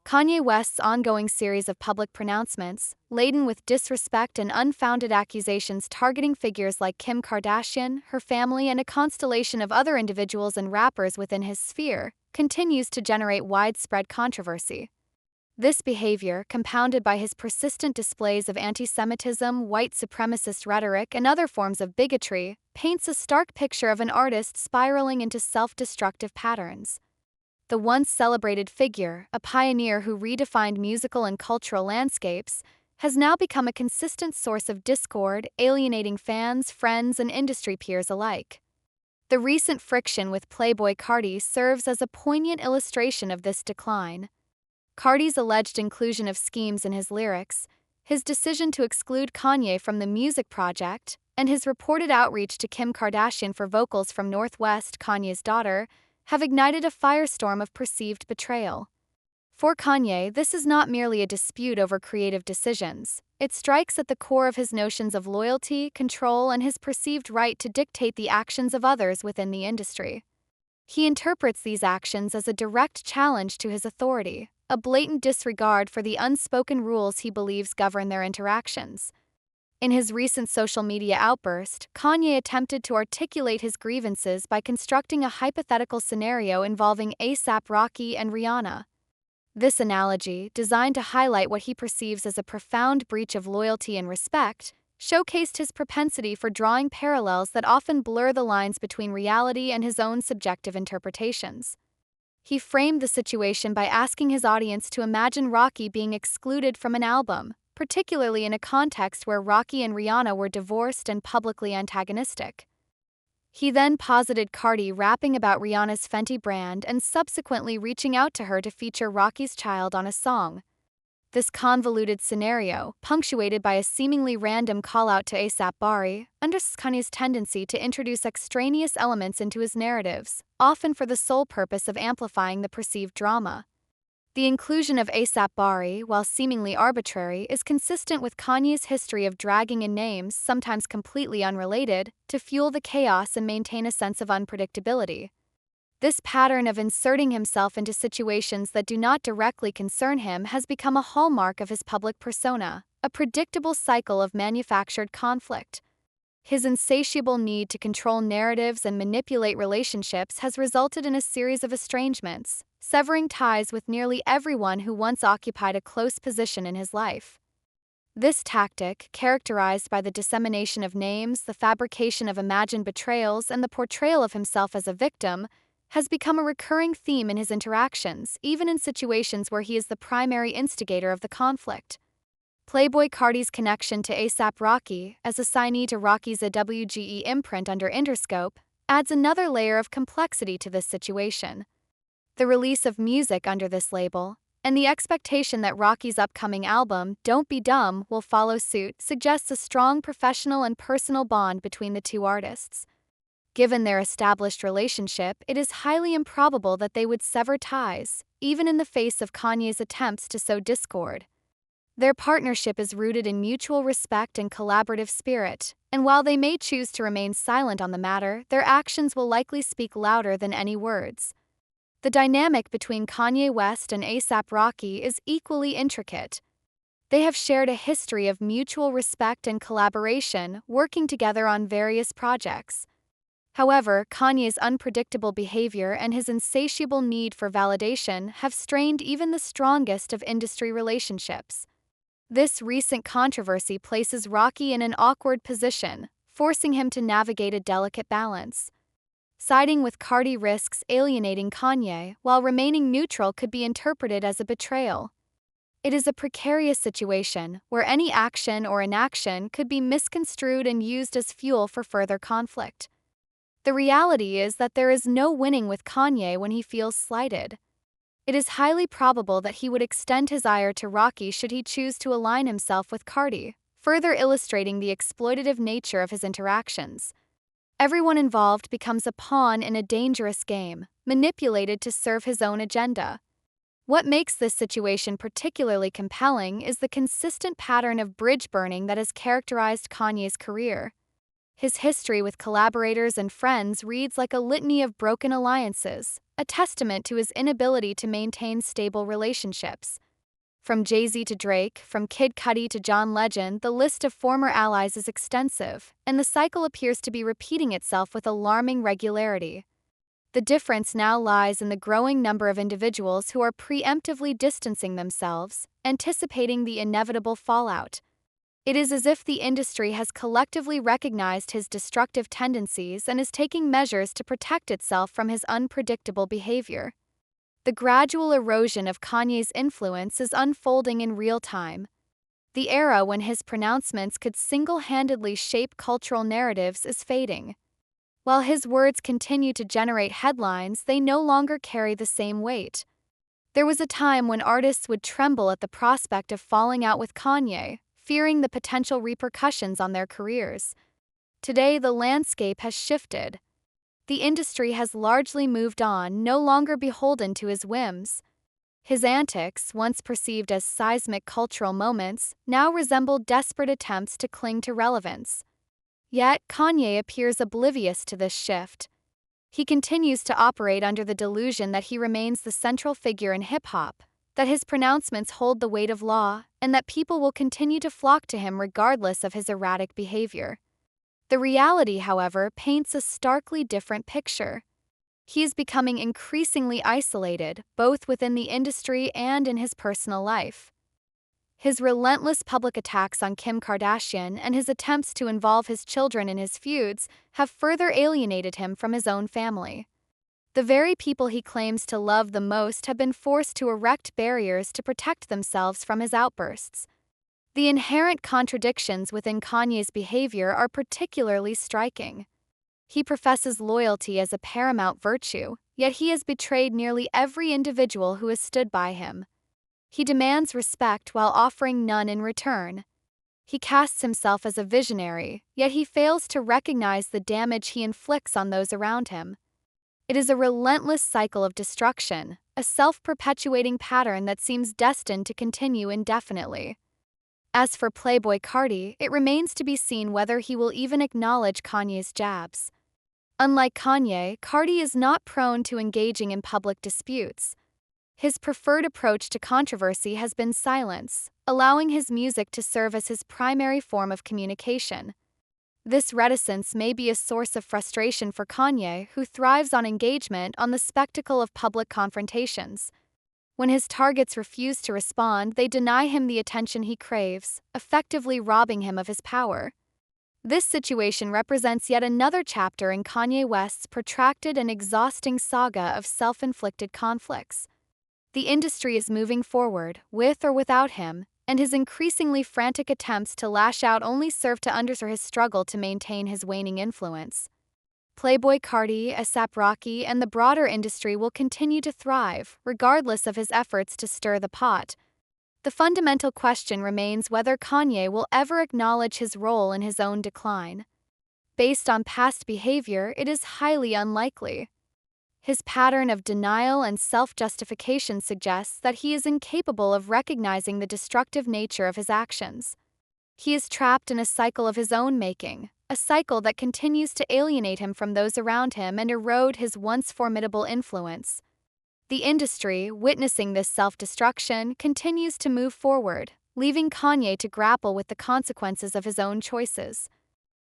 Kanye West's ongoing series of public pronouncements, laden with disrespect and unfounded accusations targeting figures like Kim Kardashian, her family, and a constellation of other individuals and rappers within his sphere, continues to generate widespread controversy. This behavior, compounded by his persistent displays of anti-Semitism, white supremacist rhetoric, and other forms of bigotry, paints a stark picture of an artist spiraling into self-destructive patterns. The once celebrated figure, a pioneer who redefined musical and cultural landscapes, has now become a consistent source of discord, alienating fans, friends, and industry peers alike. The recent friction with Playboi Carti serves as a poignant illustration of this decline. Carti's alleged inclusion of schemes in his lyrics, his decision to exclude Kanye from the music project, and his reported outreach to Kim Kardashian for vocals from North West, Kanye's daughter, have ignited a firestorm of perceived betrayal. For Kanye, this is not merely a dispute over creative decisions. It strikes at the core of his notions of loyalty, control, and his perceived right to dictate the actions of others within the industry. He interprets these actions as a direct challenge to his authority, a blatant disregard for the unspoken rules he believes govern their interactions. In his recent social media outburst, Kanye attempted to articulate his grievances by constructing a hypothetical scenario involving A$AP Rocky and Rihanna. This analogy, designed to highlight what he perceives as a profound breach of loyalty and respect, showcased his propensity for drawing parallels that often blur the lines between reality and his own subjective interpretations. He framed the situation by asking his audience to imagine Rocky being excluded from an album, particularly in a context where Rocky and Rihanna were divorced and publicly antagonistic. He then posited Carti rapping about Rihanna's Fenty brand and subsequently reaching out to her to feature Rocky's child on a song. This convoluted scenario, punctuated by a seemingly random call-out to A$AP Rocky, underscores Kanye's tendency to introduce extraneous elements into his narratives, often for the sole purpose of amplifying the perceived drama. The inclusion of A$AP Rocky, while seemingly arbitrary, is consistent with Kanye's history of dragging in names, sometimes completely unrelated, to fuel the chaos and maintain a sense of unpredictability. This pattern of inserting himself into situations that do not directly concern him has become a hallmark of his public persona, a predictable cycle of manufactured conflict. His insatiable need to control narratives and manipulate relationships has resulted in a series of estrangements, severing ties with nearly everyone who once occupied a close position in his life. This tactic, characterized by the dissemination of names, the fabrication of imagined betrayals, and the portrayal of himself as a victim, has become a recurring theme in his interactions, even in situations where he is the primary instigator of the conflict. Playboi Carti's connection to A$AP Rocky, as assignee to Rocky's AWGE imprint under Interscope, adds another layer of complexity to this situation. The release of music under this label, and the expectation that Rocky's upcoming album, Don't Be Dumb, will follow suit, suggests a strong professional and personal bond between the two artists. Given their established relationship, it is highly improbable that they would sever ties, even in the face of Kanye's attempts to sow discord. Their partnership is rooted in mutual respect and collaborative spirit, and while they may choose to remain silent on the matter, their actions will likely speak louder than any words. The dynamic between Kanye West and A$AP Rocky is equally intricate. They have shared a history of mutual respect and collaboration, working together on various projects. However, Kanye's unpredictable behavior and his insatiable need for validation have strained even the strongest of industry relationships. This recent controversy places Rocky in an awkward position, forcing him to navigate a delicate balance. Siding with Carti risks alienating Kanye, while remaining neutral could be interpreted as a betrayal. It is a precarious situation, where any action or inaction could be misconstrued and used as fuel for further conflict. The reality is that there is no winning with Kanye when he feels slighted. It is highly probable that he would extend his ire to Rocky should he choose to align himself with Carti, further illustrating the exploitative nature of his interactions. Everyone involved becomes a pawn in a dangerous game, manipulated to serve his own agenda. What makes this situation particularly compelling is the consistent pattern of bridge burning that has characterized Kanye's career. His history with collaborators and friends reads like a litany of broken alliances, a testament to his inability to maintain stable relationships. From Jay-Z to Drake, from Kid Cudi to John Legend, the list of former allies is extensive, and the cycle appears to be repeating itself with alarming regularity. The difference now lies in the growing number of individuals who are preemptively distancing themselves, anticipating the inevitable fallout. It is as if the industry has collectively recognized his destructive tendencies and is taking measures to protect itself from his unpredictable behavior. The gradual erosion of Kanye's influence is unfolding in real time. The era when his pronouncements could single-handedly shape cultural narratives is fading. While his words continue to generate headlines, they no longer carry the same weight. There was a time when artists would tremble at the prospect of falling out with Kanye, fearing the potential repercussions on their careers. Today, the landscape has shifted. The industry has largely moved on, no longer beholden to his whims. His antics, once perceived as seismic cultural moments, now resemble desperate attempts to cling to relevance. Yet, Kanye appears oblivious to this shift. He continues to operate under the delusion that he remains the central figure in hip-hop, that his pronouncements hold the weight of law, and that people will continue to flock to him regardless of his erratic behavior. The reality, however, paints a starkly different picture. He is becoming increasingly isolated, both within the industry and in his personal life. His relentless public attacks on Kim Kardashian and his attempts to involve his children in his feuds have further alienated him from his own family. The very people he claims to love the most have been forced to erect barriers to protect themselves from his outbursts. The inherent contradictions within Kanye's behavior are particularly striking. He professes loyalty as a paramount virtue, yet he has betrayed nearly every individual who has stood by him. He demands respect while offering none in return. He casts himself as a visionary, yet he fails to recognize the damage he inflicts on those around him. It is a relentless cycle of destruction, a self-perpetuating pattern that seems destined to continue indefinitely. As for Playboi Carti, it remains to be seen whether he will even acknowledge Kanye's jabs. Unlike Kanye, Carti is not prone to engaging in public disputes. His preferred approach to controversy has been silence, allowing his music to serve as his primary form of communication. This reticence may be a source of frustration for Kanye, who thrives on engagement on the spectacle of public confrontations. When his targets refuse to respond, they deny him the attention he craves, effectively robbing him of his power. This situation represents yet another chapter in Kanye West's protracted and exhausting saga of self-inflicted conflicts. The industry is moving forward, with or without him, and his increasingly frantic attempts to lash out only serve to underscore his struggle to maintain his waning influence. Playboi Carti, A$AP Rocky, and the broader industry will continue to thrive, regardless of his efforts to stir the pot. The fundamental question remains whether Kanye will ever acknowledge his role in his own decline. Based on past behavior, it is highly unlikely. His pattern of denial and self-justification suggests that he is incapable of recognizing the destructive nature of his actions. He is trapped in a cycle of his own making, a cycle that continues to alienate him from those around him and erode his once formidable influence. The industry, witnessing this self-destruction, continues to move forward, leaving Kanye to grapple with the consequences of his own choices.